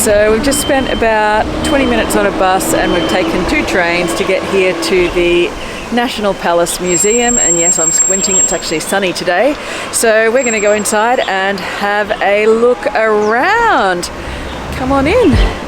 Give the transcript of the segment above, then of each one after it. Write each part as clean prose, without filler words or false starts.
So we've just spent about 20 minutes on a bus and we've taken 2 trains to get here to the National Palace Museum. And yes, I'm squinting, it's actually sunny today. So we're going to go inside and have a look around. Come on in.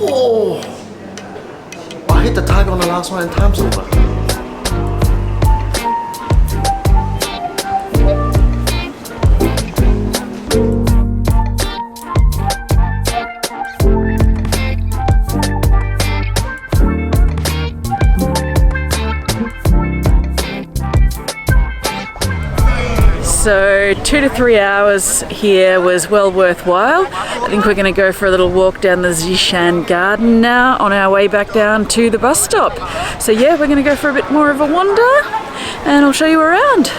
Oh! I hit the target on the last one and time's over. So 2 to 3 hours here was well worthwhile. I think we're going to go for a little walk down the Zhishanyan garden now on our way back down to the bus stop. So yeah, we're going to go for a bit more of a wander and I'll show you around.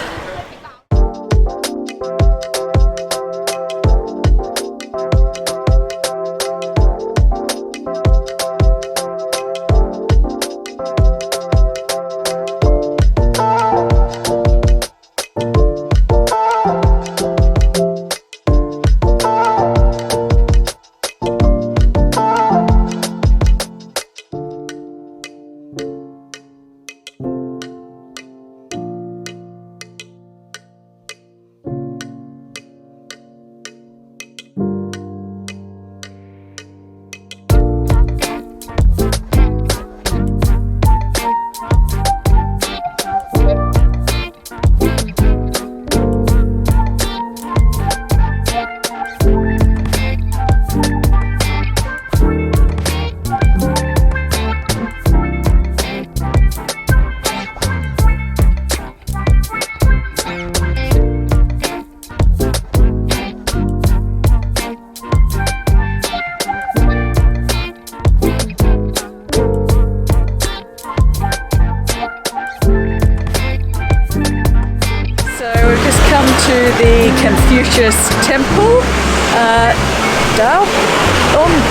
To the Confucious Temple,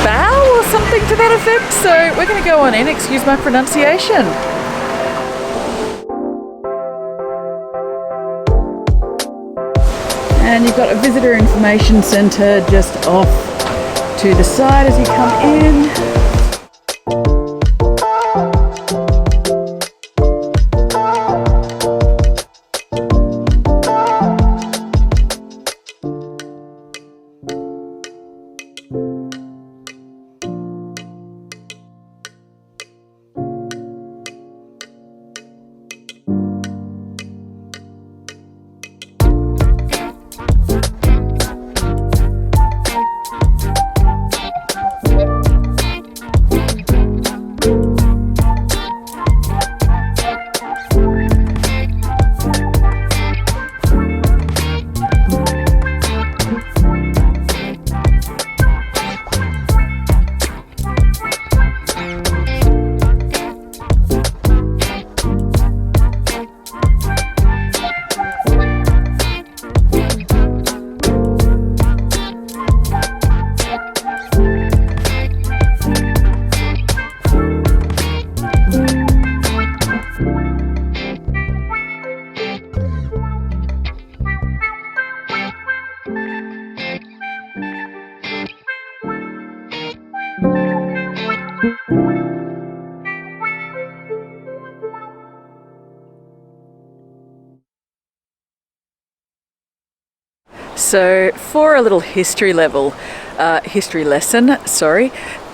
Bao or something to that effect. So we're going to go on in, excuse my pronunciation. And you've got a visitor information centre just off to the side as you come in. So for a little history lesson,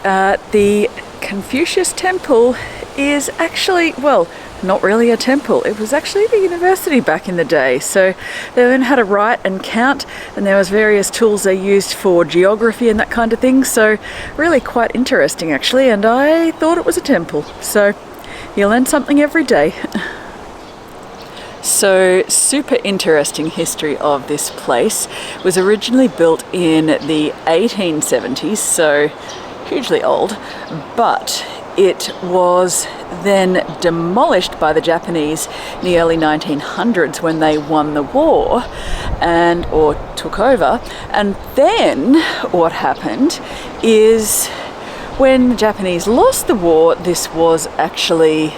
the Confucius Temple is actually, well, not really a temple. It was actually the university back in the day. So they learned how to write and count, and there was various tools they used for geography and that kind of thing. So really quite interesting actually, and I thought it was a temple. So you learn something every day. So super interesting history of this place. It was originally built in the 1870s, so hugely old, but it was then demolished by the Japanese in the early 1900s when they won the war or took over. And then what happened is when the Japanese lost the war, this was actually,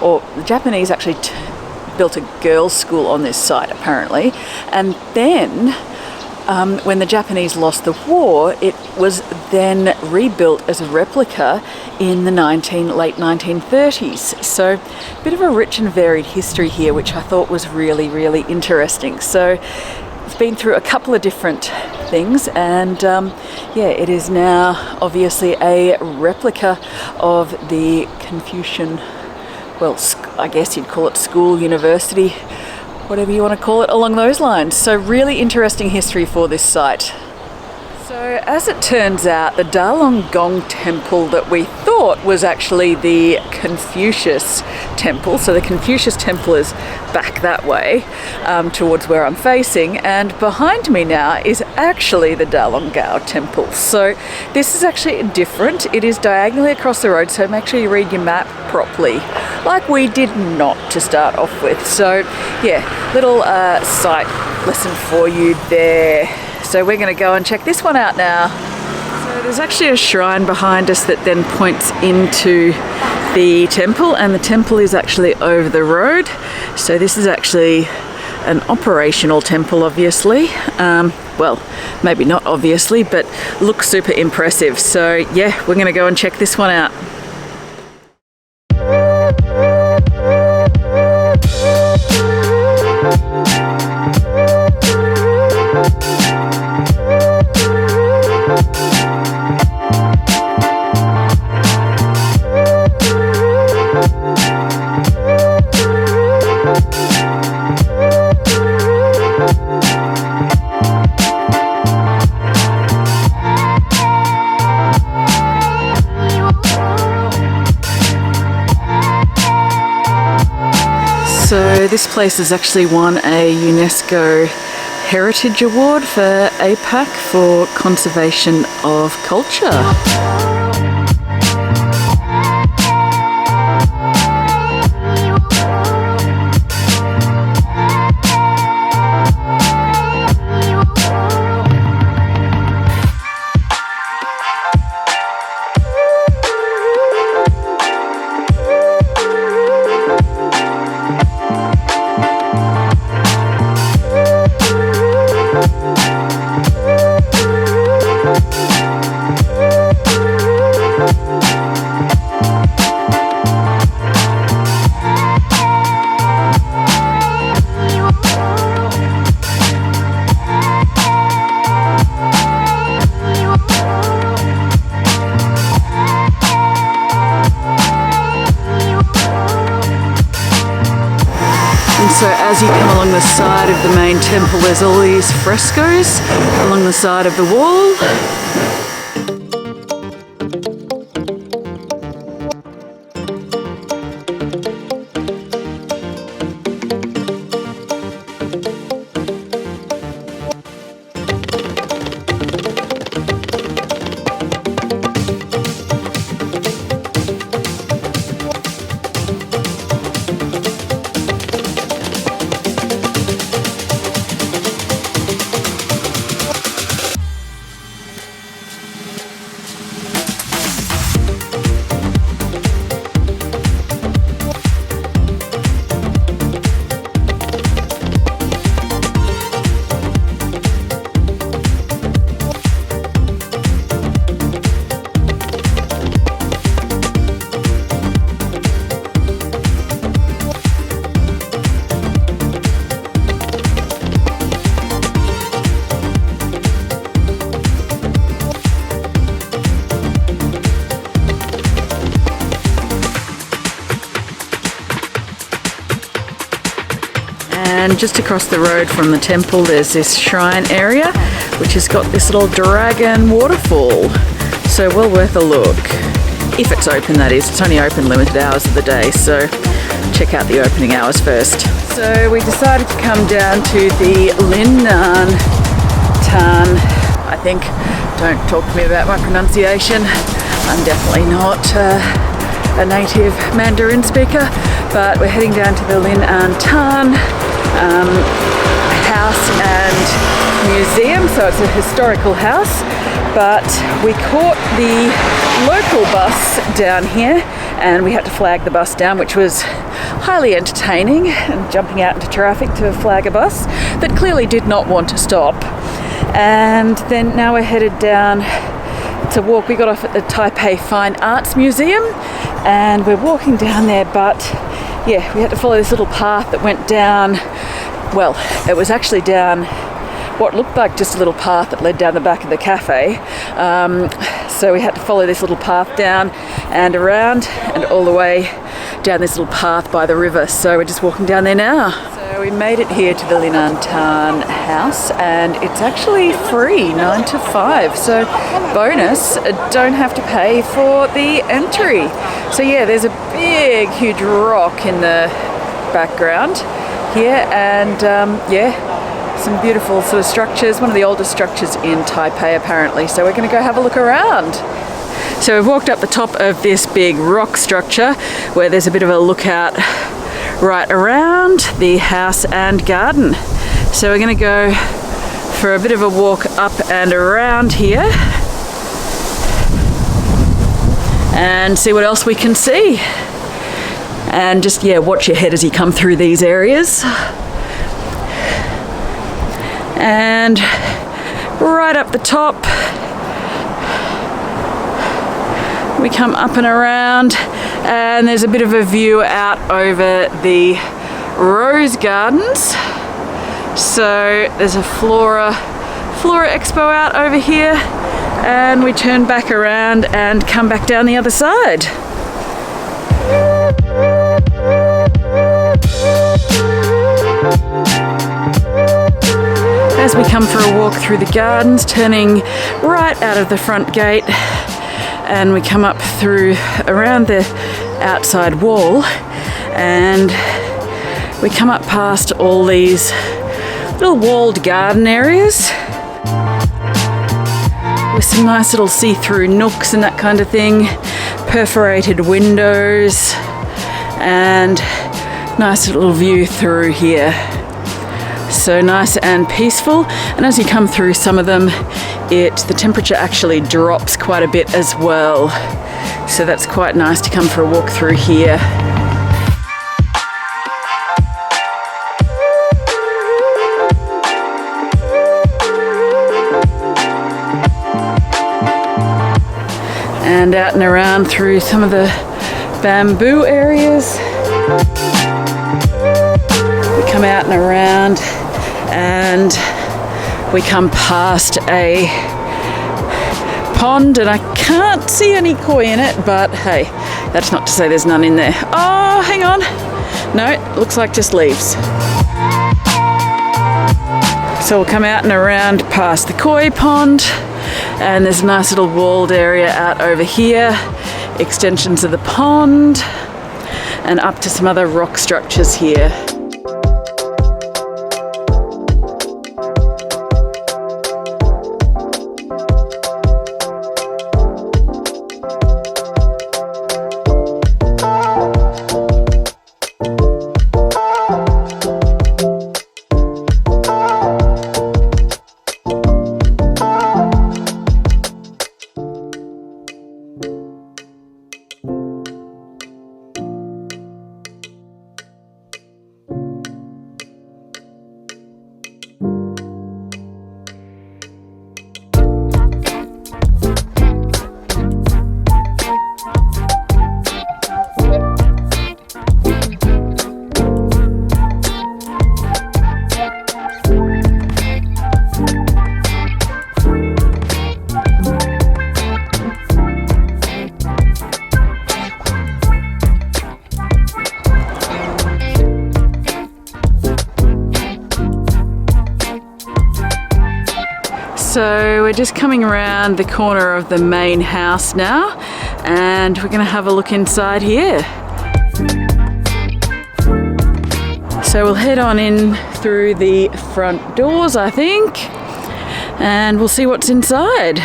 or the Japanese actually built a girls' school on this site apparently, and then when the Japanese lost the war, it was then rebuilt as a replica in the late 1930s. So a bit of a rich and varied history here, which I thought was really, really interesting. So it's been through a couple of different things, and it is now obviously a replica of the Confucian, well, I guess you'd call it school, university, whatever you want to call it, along those lines. So really interesting history for this site. So as it turns out, the Dalong Gong Temple that we thought was actually the Confucius Temple, so the Confucius Temple is back that way towards where I'm facing, and behind me now is actually the Dalong Gao Temple. So this is actually different. It is diagonally across the road, so make sure you read your map properly, like we did not to start off with. So yeah, little site lesson for you there. So we're going to go and check this one out now. So there's actually a shrine behind us that then points into the temple, and the temple is actually over the road. So this is actually an operational temple, obviously. Well, maybe not obviously, but looks super impressive. So yeah, we're going to go and check this one out. So this place has actually won a UNESCO Heritage Award for APAC for conservation of culture. So as you come along the side of the main temple, there's all these frescoes along the side of the wall. and just across the road from the temple there's this shrine area which has got this little dragon waterfall, so well worth a look. If it's open, that is. It's only open limited hours of the day, so check out the opening hours first. So we decided to come down to the Linnan Tan, I think. Don't talk to me about my pronunciation. I'm definitely not a native Mandarin speaker, but we're heading down to the Linnan Tan house and museum. So it's a historical house, but we caught the local bus down here and we had to flag the bus down, which was highly entertaining, and jumping out into traffic to flag a bus that clearly did not want to stop. And then now we're headed down to walk. We got off at the Taipei Fine Arts Museum and we're walking down there, but yeah, we had to follow this little path that went down, well, it was actually down what looked like just a little path that led down the back of the cafe. So we had to follow this little path down and around and all the way down this little path by the river. So we're just walking down there now. So we made it here to the Linnan Tan house and it's actually free 9 to 5. So bonus, don't have to pay for the entry. So yeah, there's a big, huge rock in the background here, and yeah, some beautiful sort of structures, one of the oldest structures in Taipei apparently, so we're going to go have a look around. So we've walked up the top of this big rock structure where there's a bit of a lookout right around the house and garden. So we're going to go for a bit of a walk up and around here and see what else we can see. And just, yeah, watch your head as you come through these areas. And right up the top, we come up and around, and there's a bit of a view out over the rose gardens. So there's a flora expo out over here, and we turn back around and come back down the other side. As we come for a walk through the gardens, turning right out of the front gate, and we come up through around the outside wall, and we come up past all these little walled garden areas with some nice little see-through nooks and that kind of thing, perforated windows, and nice little view through here. So nice and peaceful, and as you come through some of them, the temperature actually drops quite a bit as well. So that's quite nice to come for a walk through here. And out and around through some of the bamboo areas. We come out and around, and we come past a pond, and I can't see any koi in it, but hey, that's not to say there's none in there. Oh, hang on. No, it looks like just leaves. So we'll come out and around past the koi pond, and there's a nice little walled area out over here, extensions of the pond, and up to some other rock structures here. So we're just coming around the corner of the main house now, and we're going to have a look inside here. So we'll head on in through the front doors, I think, and we'll see what's inside.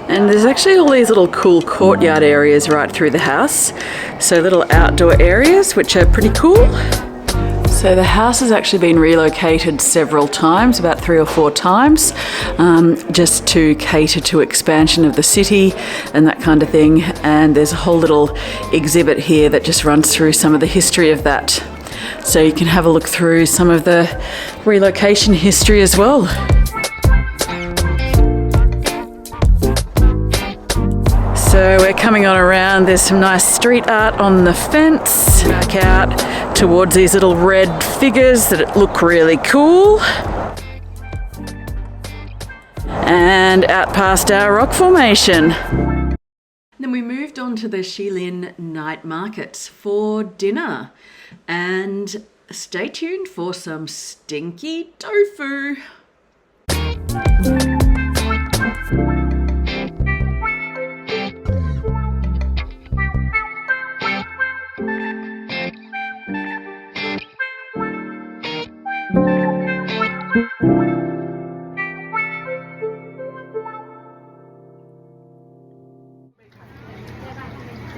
And there's actually all these little cool courtyard areas right through the house. So little outdoor areas, which are pretty cool. So the house has actually been relocated several times, about 3 or 4 times, just to cater to expansion of the city and that kind of thing. And there's a whole little exhibit here that just runs through some of the history of that. So you can have a look through some of the relocation history as well. So we're coming on around, there's some nice street art on the fence, back out towards these little red figures that look really cool. And out past our rock formation. Then we moved on to the Shilin Night Market for dinner. And stay tuned for some stinky tofu.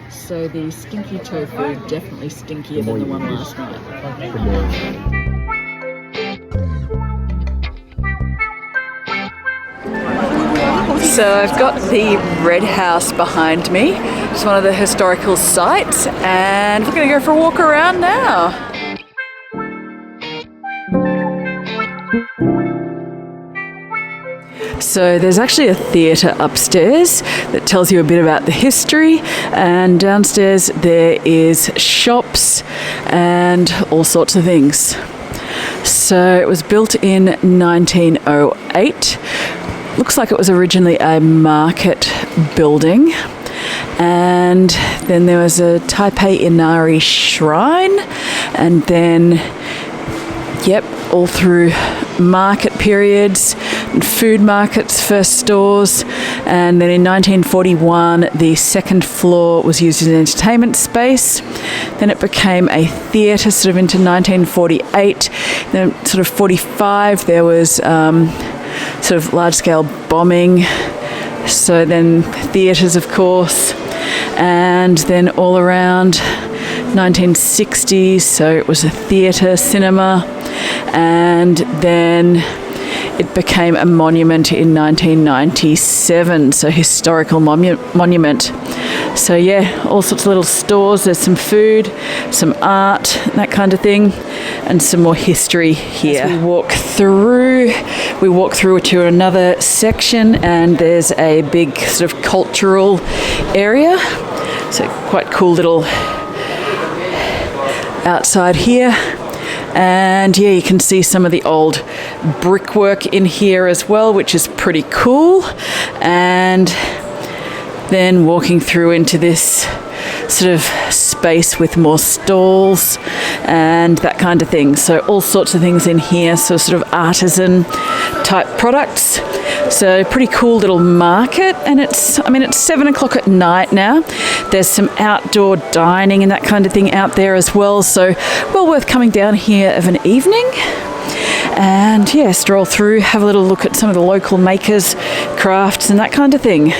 So the stinky tofu, definitely stinkier than the one last night. So I've got the Red House behind me. It's one of the historical sites, and we're going to go for a walk around now. So there's actually a theatre upstairs that tells you a bit about the history, and downstairs there is shops and all sorts of things. So it was built in 1908. Looks like it was originally a market building, and then there was a Taipei Inari shrine, and then all through market periods and food markets, first stores, and then in 1941 the second floor was used as an entertainment space. Then it became a theatre sort of into 1948. Then sort of 45 there was sort of large-scale bombing, so then theatres of course, and then all around 1960s so it was a theatre, cinema, and then it became a monument in 1997, so historical monument. So yeah, all sorts of little stores. There's some food, some art, that kind of thing, and some more history here. As we walk through to another section, and there's a big sort of cultural area. So quite cool little outside here. And yeah, you can see some of the old brickwork in here as well, which is pretty cool. And then walking through into this sort of space with more stalls and that kind of thing. So all sorts of things in here, so sort of artisan type products. So pretty cool little market, and it's 7 o'clock at night now. There's some outdoor dining and that kind of thing out there as well, so well worth coming down here of an evening. And yeah, stroll through, have a little look at some of the local makers, crafts and that kind of thing.